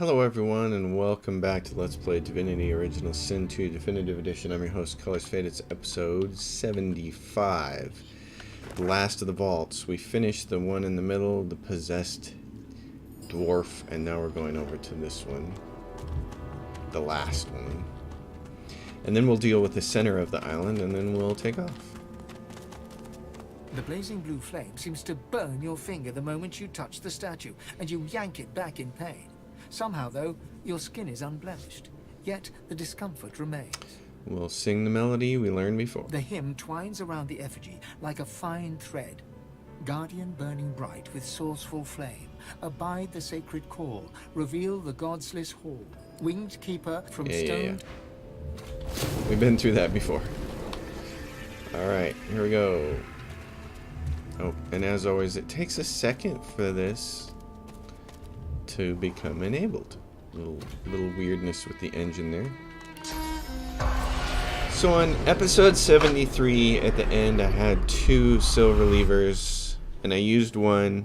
Hello everyone, and welcome back to Let's Play Divinity Original Sin 2 Definitive Edition. I'm your host, Colors Fade. It's episode 75. The last of the vaults. We finished the one in the middle, the possessed dwarf, and now we're going over to this one. The last one. And then we'll deal with the center of the island, and then we'll take off. The blazing blue flame seems to burn your finger the moment you touch the statue, and you yank it back in pain. Somehow, though, your skin is unblemished, yet the discomfort remains. We'll sing the melody we learned before. The hymn twines around the effigy like a fine thread. Guardian burning bright with sourceful flame, abide the sacred call, reveal the godsless hall, winged keeper from stone... We've been through that before. Alright, here we go. Oh, and as always, it takes a second for this to become enabled. Little weirdness with the engine there. So on episode 73, at the end, I had 2 silver levers, and I used one.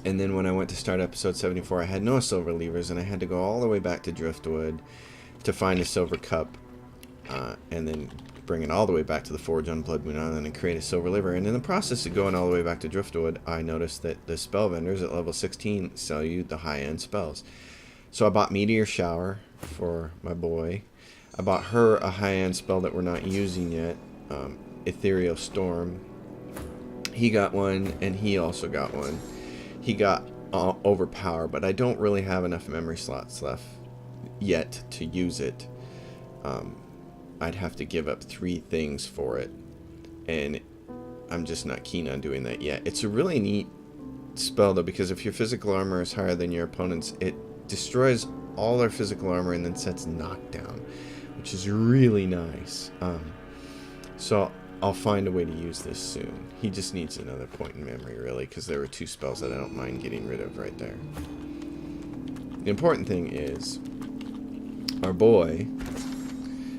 And then when I went to start episode 74, I had no silver levers, and I had to go all the way back to Driftwood to find a silver cup, and then bring it all the way back to the Forge on Blood Moon Island and create a silver lever. And in the process of going all the way back to Driftwood, I noticed that the spell vendors at level 16 sell you the high-end spells. So I bought Meteor Shower for my boy. I bought her a high-end spell that we're not using yet, Ethereal Storm. He got one, and he also got one. He got Overpower, but I don't really have enough memory slots left yet to use it. I'd have to give up 3 things for it, and I'm just not keen on doing that yet. It's a really neat spell though, because if your physical armor is higher than your opponent's, it destroys all their physical armor and then sets knockdown, which is really nice. So I'll find a way to use this soon. He just needs another point in memory, really, because there were 2 spells that I don't mind getting rid of right there. The important thing is our boy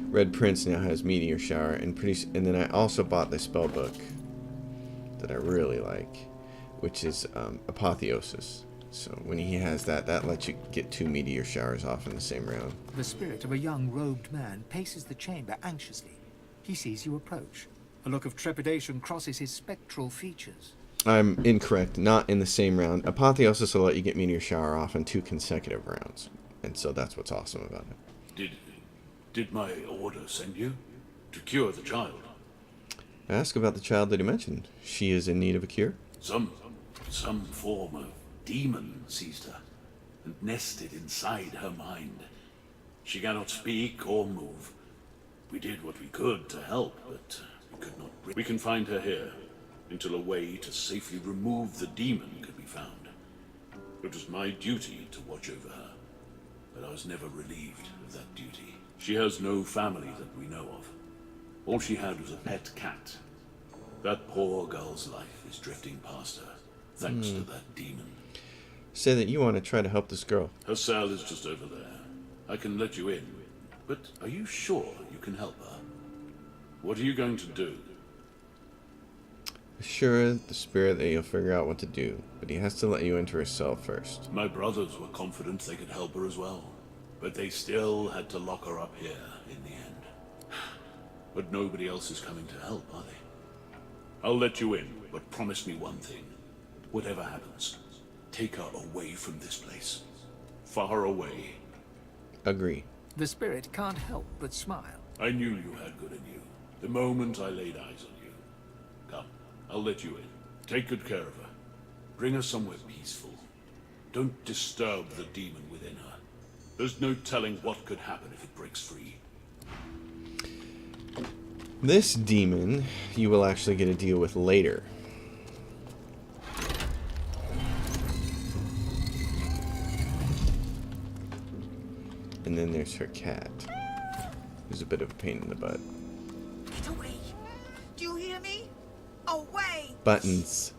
Red Prince now has Meteor Shower, and then I also bought the spell book that I really like, which is Apotheosis. So when he has that, that lets you get 2 Meteor Showers off in the same round. The spirit of a young robed man paces the chamber anxiously. He sees you approach. A look of trepidation crosses his spectral features. I'm incorrect, not in the same round. Apotheosis will let you get Meteor Shower off in 2 consecutive rounds, and so that's what's awesome about it. Did my order send you? To cure the child? Ask about the child that he mentioned. She is in need of a cure? Some form of demon seized her and nested inside her mind. She cannot speak or move. We did what we could to help, but we could not bring... We can find her here until a way to safely remove the demon could be found. It was my duty to watch over her, but I was never relieved of that duty. She has no family that we know of. All she had was a pet cat. That poor girl's life is drifting past her, thanks to that demon. Say that you want to try to help this girl. Her cell is just over there. I can let you in, but are you sure you can help her? What are you going to do? Assure the spirit that you'll figure out what to do, but he has to let you into her cell first. My brothers were confident they could help her as well, but they still had to lock her up here in the end. But nobody else is coming to help, are they? I'll let you in, but promise me one thing. Whatever happens, take her away from this place. Far away. Agree. The spirit can't help but smile. I knew you had good in you, the moment I laid eyes on you. Come, I'll let you in. Take good care of her. Bring her somewhere peaceful. Don't disturb the demon within her. There's no telling what could happen if it breaks free. This demon you will actually get to deal with later. And then there's her cat, who's a bit of a pain in the butt. Get away! Do you hear me? Away! Buttons.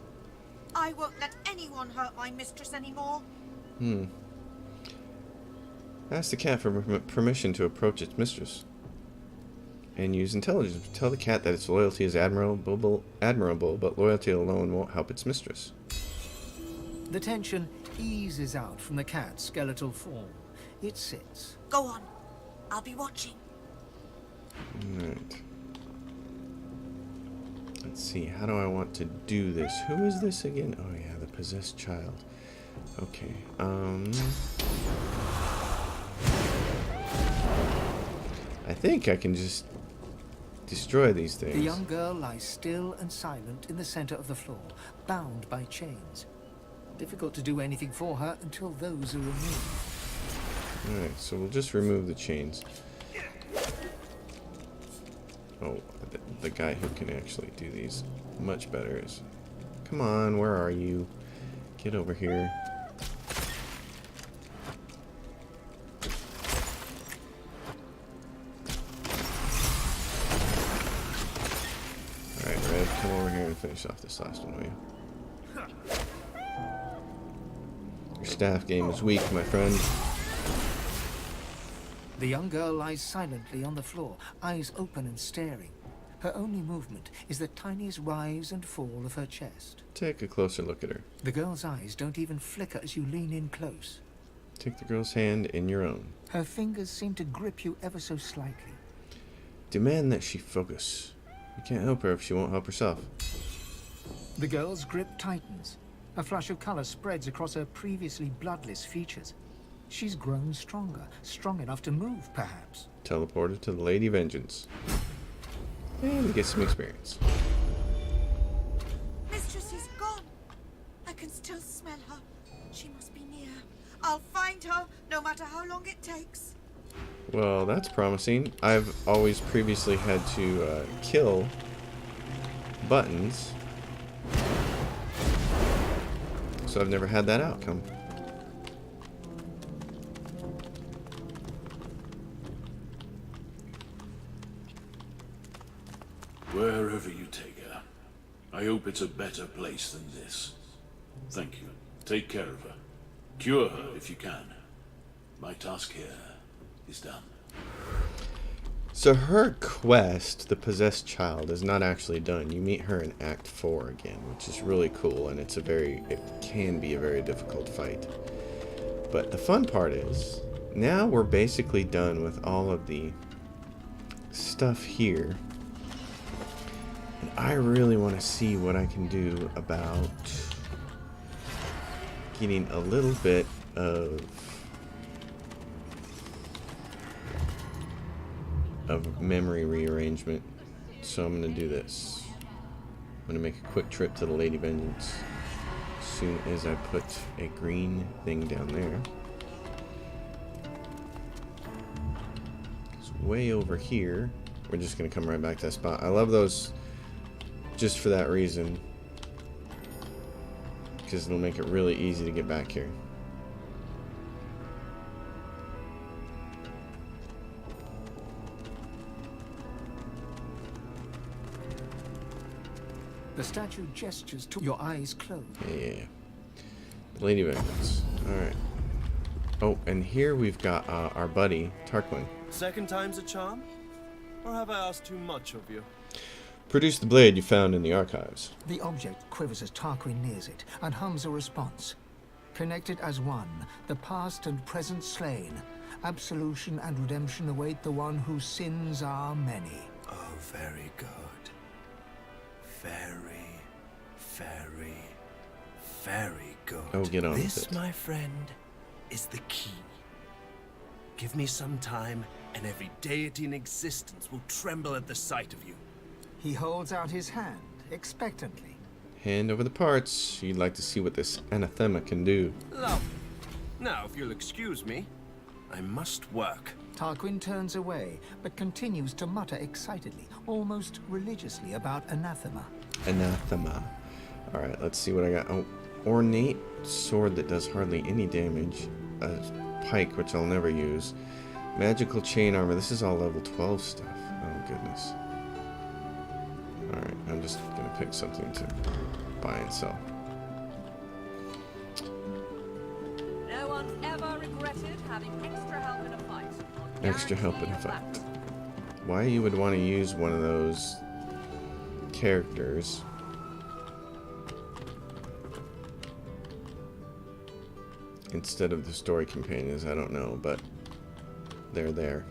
I won't let anyone hurt my mistress anymore. Ask the cat for permission to approach its mistress. And use intelligence. Tell the cat that its loyalty is admirable, but loyalty alone won't help its mistress. The tension eases out from the cat's skeletal form. It sits. Go on. I'll be watching. Alright. Let's see, how do I want to do this? Who is this again? Oh yeah, the possessed child. Okay, I think I can just destroy these things. The young girl lies still and silent in the center of the floor, bound by chains. Difficult to do anything for her until those are removed. Alright, so we'll just remove the chains. Oh, the guy who can actually do these much better is... Come on, where are you? Get over here. Alright, Red, come over here and finish off this last one, will you? Your staff game is weak, my friend. The young girl lies silently on the floor, eyes open and staring. Her only movement is the tiniest rise and fall of her chest. Take a closer look at her. The girl's eyes don't even flicker as you lean in close. Take the girl's hand in your own. Her fingers seem to grip you ever so slightly. Demand that she focus. You can't help her if she won't help herself. The girl's grip tightens. A flush of color spreads across her previously bloodless features. She's grown stronger, strong enough to move, perhaps. Teleported to the Lady Vengeance. And get some experience. Mistress is gone. I can still smell her. She must be near. I'll find her, no matter how long it takes. Well, that's promising. I've always previously had to kill buttons. So I've never had that outcome. Wherever you take her, I hope it's a better place than this. Thank you. Take care of her. Cure her if you can. My task here is done. So her quest, the possessed child, is not actually done. You meet her in Act 4 again, which is really cool, and it can be a very difficult fight. But the fun part is, now we're basically done with all of the stuff here. And I really want to see what I can do about getting a little bit of memory rearrangement. So I'm going to do this. I'm going to make a quick trip to the Lady Vengeance as soon as I put a green thing down there. It's way over here. We're just going to come right back to that spot. I love those just for that reason, because it'll make it really easy to get back here. The statue gestures to your eyes closed. Yeah. Lady Vengeance. Alright. Oh, and here we've got our buddy, Tarquin. Second time's a charm? Or have I asked too much of you? Produce the blade you found in the archives. The object quivers as Tarquin nears it and hums a response. Connected as one, the past and present slain. Absolution and redemption await the one whose sins are many. Oh, very good. Very good. Oh, get on with This, it. my friend, is the key. Give me some time, and every deity in existence will tremble at the sight of you. He holds out his hand, expectantly. Hand over the parts. You'd like to see what this anathema can do. Lovely. Now, if you'll excuse me, I must work. Tarquin turns away, but continues to mutter excitedly, almost religiously, about anathema. Anathema. Alright, let's see what I got. Oh, ornate sword that does hardly any damage. A pike, which I'll never use. Magical chain armor. This is all level 12 stuff. Oh, goodness. Alright, I'm just going to pick something to buy and sell. No one's ever regretted having extra help in a fight. Extra help in a Guarantee fight. that. Why you would want to use one of those characters instead of the story companions. I don't know, but they're there.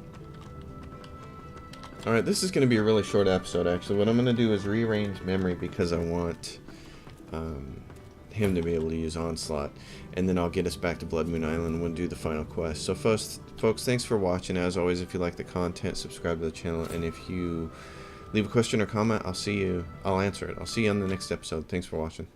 Alright, this is going to be a really short episode, actually. What I'm going to do is rearrange memory because I want him to be able to use Onslaught. And then I'll get us back to Blood Moon Island and we'll do the final quest. So folks, thanks for watching. As always, if you like the content, subscribe to the channel. And if you leave a question or comment, I'll answer it. I'll see you on the next episode. Thanks for watching.